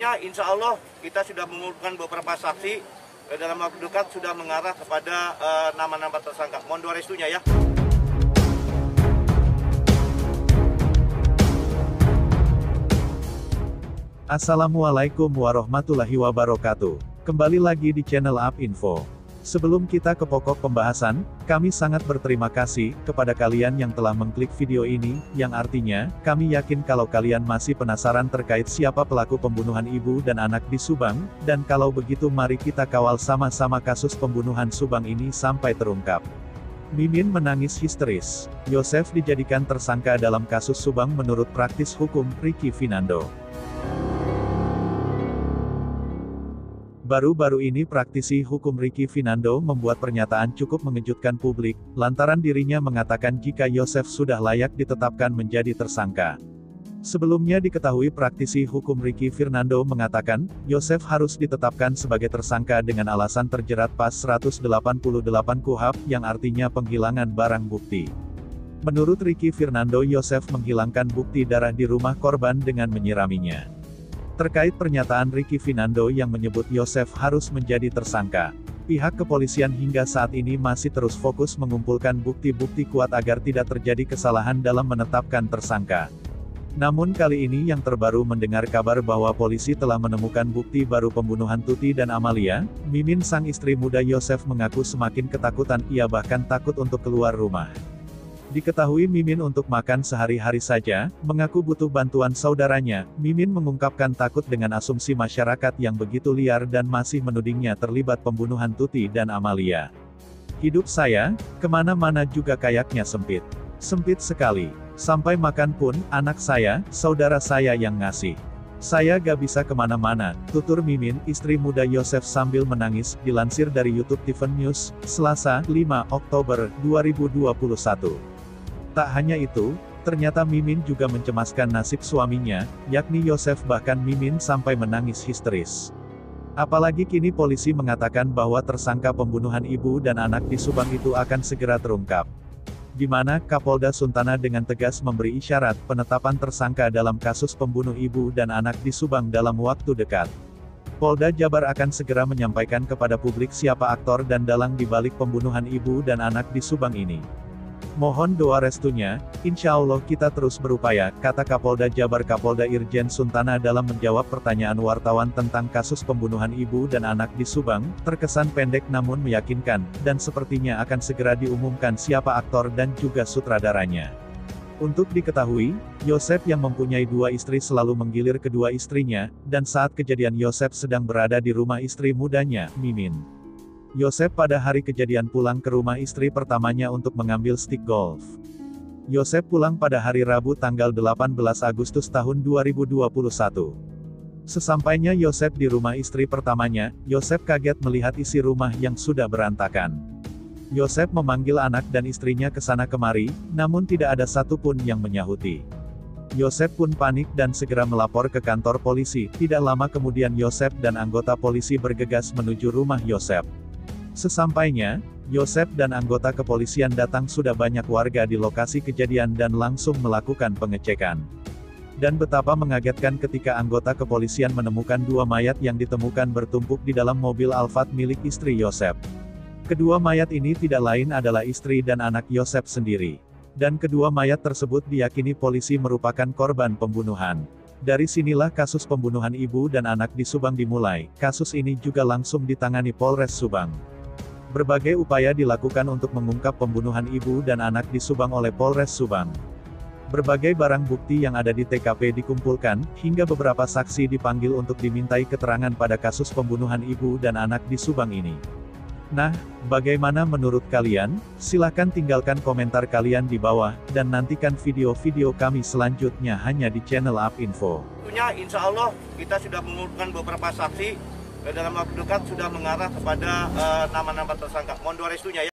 Ya, insya Allah kita sudah mengumpulkan beberapa saksi dalam waktu dekat sudah mengarah kepada nama-nama tersangka. Mohon doa restunya ya. Assalamualaikum warahmatullahi wabarakatuh. Kembali lagi di channel Up Info. Sebelum kita ke pokok pembahasan, kami sangat berterima kasih kepada kalian yang telah mengklik video ini, yang artinya, kami yakin kalau kalian masih penasaran terkait siapa pelaku pembunuhan ibu dan anak di Subang, dan kalau begitu mari kita kawal sama-sama kasus pembunuhan Subang ini sampai terungkap. Mimin menangis histeris. Yosef dijadikan tersangka dalam kasus Subang menurut praktis hukum Ricky Finando. Baru-baru ini praktisi hukum Ricky Finando membuat pernyataan cukup mengejutkan publik, lantaran dirinya mengatakan jika Yosef sudah layak ditetapkan menjadi tersangka. Sebelumnya diketahui praktisi hukum Ricky Finando mengatakan, Yosef harus ditetapkan sebagai tersangka dengan alasan terjerat pas 188 KUHP yang artinya penghilangan barang bukti. Menurut Ricky Finando, Yosef menghilangkan bukti darah di rumah korban dengan menyiraminya. Terkait pernyataan Ricky Finando yang menyebut Yosef harus menjadi tersangka, pihak kepolisian hingga saat ini masih terus fokus mengumpulkan bukti-bukti kuat agar tidak terjadi kesalahan dalam menetapkan tersangka. Namun kali ini yang terbaru mendengar kabar bahwa polisi telah menemukan bukti baru pembunuhan Tuti dan Amalia. Mimin sang istri muda Yosef mengaku semakin ketakutan, ia bahkan takut untuk keluar rumah. Diketahui Mimin untuk makan sehari-hari saja, mengaku butuh bantuan saudaranya. Mimin mengungkapkan takut dengan asumsi masyarakat yang begitu liar dan masih menudingnya terlibat pembunuhan Tuti dan Amalia. Hidup saya, kemana-mana juga kayaknya sempit. Sempit sekali. Sampai makan pun, anak saya, saudara saya yang ngasih. Saya gak bisa kemana-mana, tutur Mimin, istri muda Yosef sambil menangis, dilansir dari YouTube Tiffen News, Selasa, 5 Oktober 2021. Tak hanya itu, ternyata Mimin juga mencemaskan nasib suaminya, yakni Yosef, bahkan Mimin sampai menangis histeris. Apalagi kini polisi mengatakan bahwa tersangka pembunuhan ibu dan anak di Subang itu akan segera terungkap. Di mana Kapolda Suntana dengan tegas memberi isyarat penetapan tersangka dalam kasus pembunuh ibu dan anak di Subang dalam waktu dekat. Polda Jabar akan segera menyampaikan kepada publik siapa aktor dan dalang di balik pembunuhan ibu dan anak di Subang ini. Mohon doa restunya, insya Allah kita terus berupaya, kata Kapolda Jabar Kapolda Irjen Suntana dalam menjawab pertanyaan wartawan tentang kasus pembunuhan ibu dan anak di Subang, terkesan pendek namun meyakinkan, dan sepertinya akan segera diumumkan siapa aktor dan juga sutradaranya. Untuk diketahui, Yosef yang mempunyai dua istri selalu menggilir kedua istrinya, dan saat kejadian Yosef sedang berada di rumah istri mudanya, Mimin. Yosef pada hari kejadian pulang ke rumah istri pertamanya untuk mengambil stick golf. Yosef pulang pada hari Rabu tanggal 18 Agustus tahun 2021. Sesampainya Yosef di rumah istri pertamanya, Yosef kaget melihat isi rumah yang sudah berantakan. Yosef memanggil anak dan istrinya ke sana kemari, namun tidak ada satupun yang menyahuti. Yosef pun panik dan segera melapor ke kantor polisi. Tidak lama kemudian Yosef dan anggota polisi bergegas menuju rumah Yosef. Sesampainya, Yosef dan anggota kepolisian datang, sudah banyak warga di lokasi kejadian dan langsung melakukan pengecekan. Dan betapa mengagetkan ketika anggota kepolisian menemukan dua mayat yang ditemukan bertumpuk di dalam mobil Alphard milik istri Yosef. Kedua mayat ini tidak lain adalah istri dan anak Yosef sendiri. Dan kedua mayat tersebut diyakini polisi merupakan korban pembunuhan. Dari sinilah kasus pembunuhan ibu dan anak di Subang dimulai. Kasus ini juga langsung ditangani Polres Subang. Berbagai upaya dilakukan untuk mengungkap pembunuhan ibu dan anak di Subang oleh Polres Subang. Berbagai barang bukti yang ada di TKP dikumpulkan, hingga beberapa saksi dipanggil untuk dimintai keterangan pada kasus pembunuhan ibu dan anak di Subang ini. Nah, bagaimana menurut kalian? Silahkan tinggalkan komentar kalian di bawah, dan nantikan video-video kami selanjutnya hanya di channel Up Info. Tentunya insya Allah kita sudah mengumpulkan beberapa saksi dalam waktu dekat sudah mengarah kepada nama-nama tersangka. Mohon doa restunya ya.